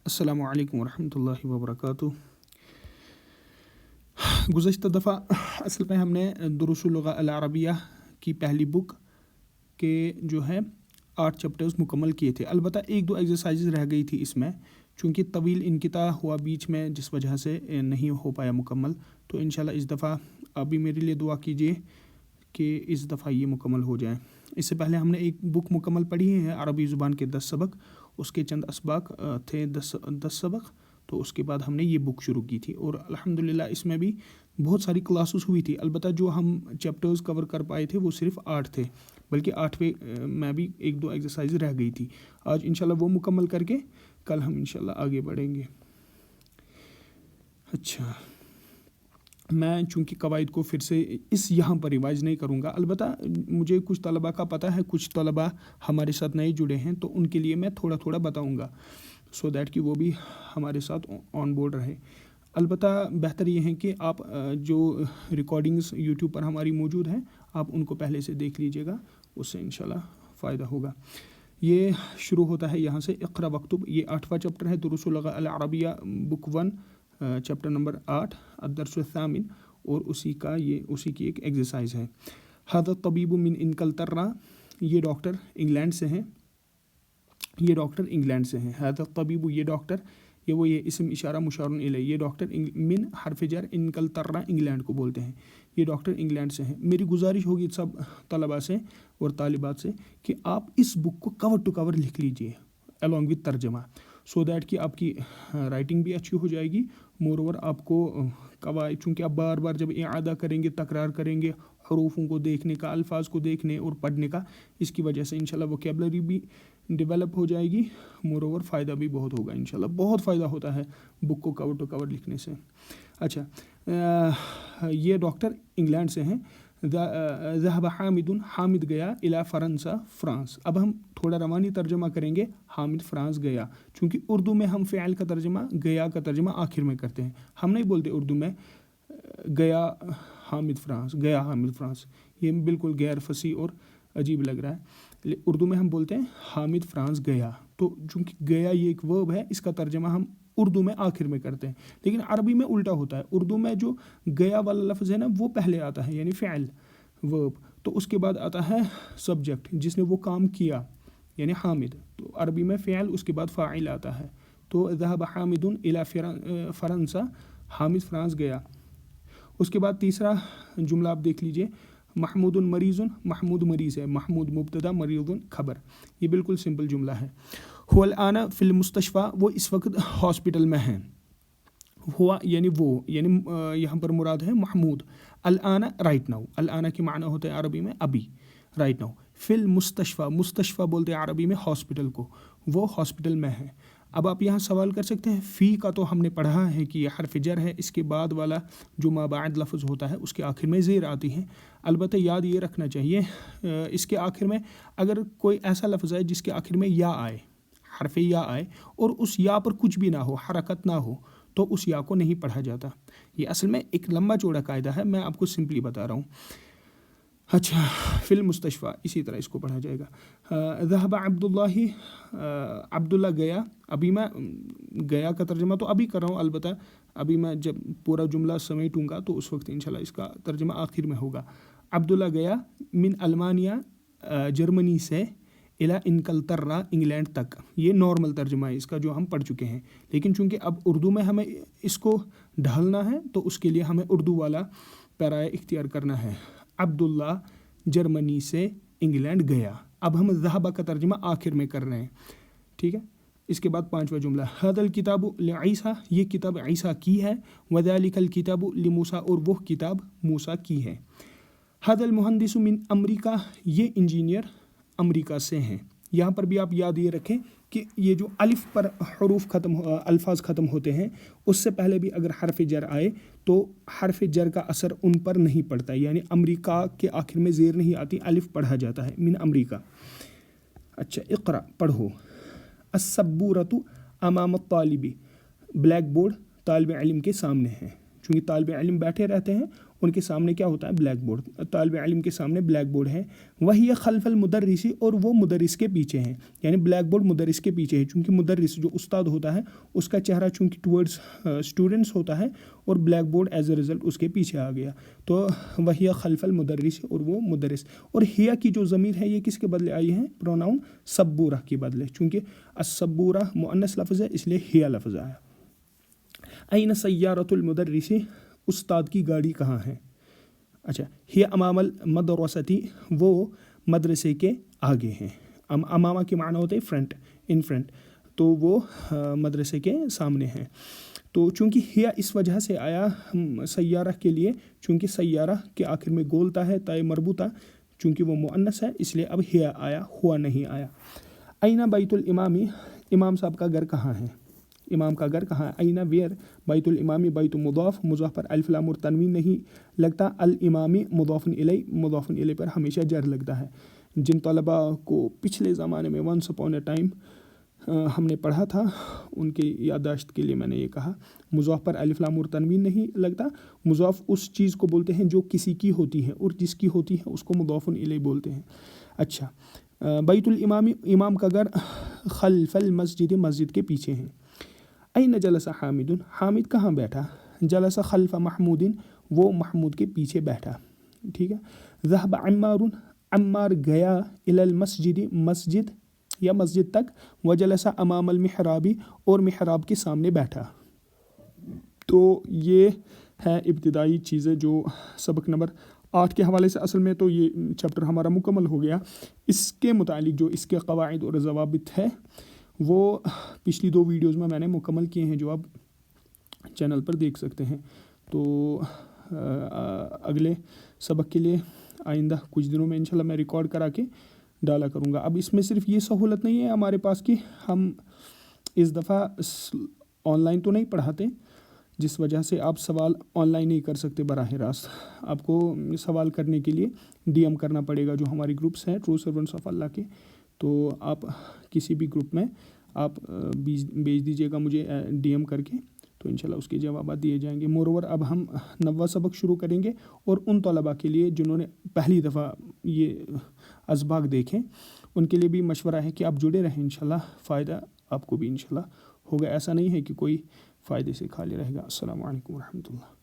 अस्सलामु अलैकुम वरहमतुल्लाहि वबरकातुह। गुज़श्ता दफ़ा असल में हमने दुरूसुल लुग़ा अल अरबिया की पहली बुक के जो है 8 चैप्टर्स मुकम्मल किए थे। अलबत्ता एक दो एक्सरसाइजेज रह गई थी इसमें, चूँकि तवील इनक़िता हुआ बीच में जिस वजह से नहीं हो पाया मुकम्मल। तो इंशाल्लाह इस दफ़ा अभी मेरे लिए दुआ कीजिए कि इस दफ़ा ये मुकम्मल हो जाए। इससे पहले हमने एक बुक मुकम्मल पढ़ी है अरबी ज़ुबान के 10 सबक, उसके चंद असबाक थे 10 सबक। तो उसके बाद हमने ये बुक शुरू की थी और अल्हम्दुलिल्लाह इसमें भी बहुत सारी क्लासेस हुई थी। अलबत्ता जो हम चैप्टर्स कवर कर पाए थे वो सिर्फ 8 थे, बल्कि 8वें में भी एक दो एक्सरसाइज रह गई थी। आज इंशाल्लाह वो मुकम्मल करके कल हम इंशाल्लाह आगे बढ़ेंगे। अच्छा, मैं चूँकि कवायद को फिर से यहाँ पर रिवाइज़ नहीं करूँगा। अलबत्ता मुझे कुछ तलबा का पता है, कुछ तलबा हमारे साथ नए जुड़े हैं, तो उनके लिए मैं थोड़ा थोड़ा बताऊँगा सो दैट कि वो भी हमारे साथ ऑन बोर्ड रहे। अलबत्ता बेहतर ये है कि आप जो रिकॉर्डिंग्स यूट्यूब पर हमारी मौजूद हैं आप उनको पहले से देख लीजिएगा, उससे इंशाल्लाह फ़ायदा होगा। ये शुरू होता है यहाँ से इक़रा वक्तुब। ये 8वां चैप्टर है दुरूसुल लुग़ा अल अरबिया बुक 1 चैप्टर नंबर 8 अद-दर्सु सामिन, और उसी की एक एक्सरसाइज है। हाज़ा तबीबु मिन इनकलतर्रा, ये डॉक्टर इंग्लैंड से हैं। हाज़ा तबीबु, ये डॉक्टर, ये इसम इशारा मुशारुन इलैह, ये डॉक्टर मिन हर्फ जर इनकलतर्रा, इंग्लैंड को बोलते हैं। ये डॉक्टर इंग्लैंड से हैं। मेरी गुजारिश होगी सब तलबा से और तालिबात से कि आप इस बुक को कवर टू कवर लिख लीजिए अलॉन्ग विद तर्जमा, सो दैट कि आपकी राइटिंग भी अच्छी हो जाएगी। मोर ओवर आपको कवायद, चूँकि आप बार बार जब इआदा करेंगे, तकरार करेंगे, हरूफों को देखने का, अल्फाज को देखने और पढ़ने का, इसकी वजह से इंशाल्लाह वोकैबुलरी भी डेवलप हो जाएगी। मोर ओवर फ़ायदा भी बहुत होगा इंशाल्लाह। बहुत फ़ायदा होता है बुक को कवर टू कवर लिखने से। अच्छा, ये डॉक्टर इंग्लैंड से हैं। ज़हब हामिदुन, हामिद गया, इला फ़रंसा, फ्रांस। अब हम थोड़ा रवानी तर्जमा करेंगे, हामिद फ्रांस गया। चूँकि उर्दू में हम फ़िआल का तर्जमा, गया का तर्जमा आखिर में करते हैं। हम नहीं बोलते उर्दू में गया हामिद फ्रांस, ये बिल्कुल गैर फसी और अजीब लग रहा है। उर्दू में हम बोलते हैं हामिद फ्रांस गया। तो चूँकि गया ये एक वर्ब है, इसका तर्जमा हम उर्दू में आखिर में करते हैं, लेकिन अरबी में उल्टा होता है। उर्दू में जो गया वाला लफ्ज़ है ना, वो पहले आता है, यानी फ़िआल वर्ब, तो उसके बाद आता है सब्जेक्ट जिसने वो काम किया, यानी हामिद। तो अरबी में फ़िआल, उसके बाद फ़ाइल आता है। तो ज़हब हामिदुन इला फ़रंसा, हामिद फ्रांस गया। उसके बाद तीसरा जुमला आप देख लीजिए, महमूदुन मरीज़ुन, महमूद मरीज़ है, महमूद मुब्तदा, मरीज़ुन खबर। ये बिल्कुल सिंपल जुमला है। हुवल आना फ़िल मुस्तशफ़ा, वो इस वक्त हॉस्पिटल में हैं। हुआ यानी वो, यानी यहाँ पर मुराद है महमूद। अल आना राइट नाउ, अल आना की माना होता है अरबी में अभी, राइट नाउ। फ़िल मुस्तशफ़ा, मुस्तशफ़ा बोलते हैं अरबी में हॉस्पिटल को, वो हॉस्पिटल में है। अब आप यहाँ सवाल कर सकते हैं, फ़ी का तो हमने पढ़ा है कि यह हर्फ जर है, इसके बाद वाला जो माबाद लफ्ज़ होता है उसके आखिर में ज़ेर आती है। अलबत्ता याद ये रखना चाहिए, इसके आखिर में अगर कोई ऐसा लफ्ज़ है जिसके आखिर में या आए, हर्फ या आए, और उस या पर कुछ भी ना हो, हरकत ना हो, तो उस या को नहीं पढ़ा जाता। ये असल में एक लंबा चौड़ा कायदा है, मैं आपको सिंपली बता रहा हूँ। अच्छा, फ़िल मुस्तशफ़ा इसी तरह इसको पढ़ा जाएगा। ज़हब अब्दुल्लाही, अब्दुल्ला गया। अभी मैं गया का तर्जमा तो अभी कर रहा हूँ, अलबत्ता अभी मैं जब पूरा जुमला समेटूँगा तो उस वक्त इंशाल्लाह इसका तर्जमा आखिर में होगा। अब्दुल्ला गया मिन अल्मानिया, जर्मनी से, इला इनकलतर्रा, इंग्लैंड तक। ये नॉर्मल तर्जमा है इसका जो हम पढ़ चुके हैं, लेकिन चूँकि अब उर्दू में हमें इसको ढालना है तो उसके लिए हमें उर्दू वाला पैराया इख्तियार करना है। अब्दुल्ला जर्मनी से इंग्लैंड गया। अब हम ज़हबा का तर्जमा आखिर में कर रहे हैं, ठीक है। इसके बाद 5वां जुमला, हदल किताबु लिईसा, ये किताब ईसा की है। वज़ालिकल किताबु लिमूसा, और वो किताब मूसा की है। हदल मुहंदिसु मिन अमरीका, ये इंजीनियर अमरीका से हैं। यहाँ पर भी आप याद ये रखें कि ये जो अलिफ पर हरूफ अल्फाज ख़त्म होते हैं, उससे पहले भी अगर हर्फ जर आए तो हर्फ जर का असर उन पर नहीं पड़ता, यानी अमरीका के आखिर में ज़ेर नहीं आती, अलिफ पढ़ा जाता है, मिन अमरीका। अच्छा, इक़रा पढ़ो। अस्सब्बूरतु अमाम तालिबी, ब्लैक बोर्ड तालिब इल्म के सामने है। चूँकि तालिब इल्म बैठे रहते हैं उनके सामने क्या होता है, ब्लैक बोर्ड, तालिब इल्म के सामने ब्लैक बोर्ड है। वही खल्फल मुदर्रिसी, और वो मुदर्रिस के पीछे हैं, यानी ब्लैक बोर्ड मुदर्रिस के पीछे है, चूँकि मुदर्रिस जो उस्ताद होता है उसका चेहरा चूँकि टुवर्ड्स स्टूडेंट्स होता है और blackboard as a result उसके पीछे आ गया, तो वही खल्फल मुदर्रिस, और वो मुदर्रिस। और हिया की जो ज़मीर है ये किसके बदले आई है, प्रोनाउन सब्बूरा के बदले, चूँकि अस्सब्बूरा मुअन्नस लफ्ज़ है इसलिए हिया लफ्ज़ आया। ऐन सय्यारतुल मुदर्रिसी, उस्ताद की गाड़ी कहाँ है। अच्छा, हिया अमामल मदरसती, वो मदरसे के आगे हैं। अमामा के माना होते हैं फ्रंट, इन फ्रंट, तो वो मदरसे के सामने हैं। तो चूँकि हिया इस वजह से आया सय्यारा के लिए, चूँकि सय्यारा के आखिर में गोलता है ताए मरबूता, चूँकि वो मुअन्नस है इसलिए अब हिया आया, हुआ नहीं आया। ऐना बैतुल इमामी, इमाम साहब का घर कहाँ है, इमाम का घर कहाँ है। ऐना वेयर बैतुल इमामी, बैतु मुदाफ, मुज़ाफ पर अलिफ लाम और तनवीन नहीं लगता, अल इमामी मुदाफुन इलै, मुदाफुन इलै पर हमेशा जर लगता है। जिन तलबा को पिछले ज़माने में वंस अपॉन ए टाइम हमने पढ़ा था उनके याददाश्त के लिए मैंने ये कहा, मुज़ाफ पर अलिफ लाम और तनवीन नहीं लगता। मुज़ाफ उस चीज़ को बोलते हैं जो किसी की होती है, और जिसकी होती है उसको मुदाफुन इलै बोलते हैं। अच्छा, बैतुल इमामी, इमाम का घर खल्फल मस्जिद, मस्जिद के पीछे हैं। ऐन जलसा हामिदुन, हामिद कहाँ बैठा, जलसा खल्फ महमूदिन, वो महमूद के पीछे बैठा, ठीक है। ज़हब अम्मारुन, अम्मार गया इलल मस्जिद, मस्जिद या मस्जिद तक, वजलसा अमामल मिहराबी, और मिहराब के सामने बैठा। तो ये है इब्तिदाई चीज़ें जो सबक नंबर 8 के हवाले से, असल में तो ये चैप्टर हमारा मुकम्मल हो गया। इसके मुतालिक जो इसके क़वाइद और ज़वाबित है वो पिछली 2 वीडियोज़ में मैंने मुकम्मल किए हैं, जो आप चैनल पर देख सकते हैं। तो अगले सबक के लिए आइंदा कुछ दिनों में इंशाल्लाह मैं रिकॉर्ड करा के डाला करूँगा। अब इसमें सिर्फ ये सहूलत नहीं है हमारे पास कि हम इस दफ़ा ऑनलाइन तो नहीं पढ़ाते, जिस वजह से आप सवाल ऑनलाइन नहीं कर सकते बराह रास्त। आपको सवाल करने के लिए DM करना पड़ेगा, जो हमारी ग्रुप्स हैं ट्रू सर्वेंट्स ऑफ अल्लाह के, तो आप किसी भी ग्रुप में आप भेज दीजिएगा मुझे DM करके, तो इंशाल्लाह उसके जवाब दिए जाएंगे। मोरओवर अब हम 9वां सबक शुरू करेंगे, और उन तलबा के लिए जिन्होंने पहली दफ़ा ये असबाग देखें उनके लिए भी मशवरा है कि आप जुड़े रहें, इंशाल्लाह फ़ायदा आपको भी इंशाल्लाह होगा। ऐसा नहीं है कि कोई फ़ायदे से खाली रहेगा। अस्सलामु अलैकुम व रहमतुल्लाह।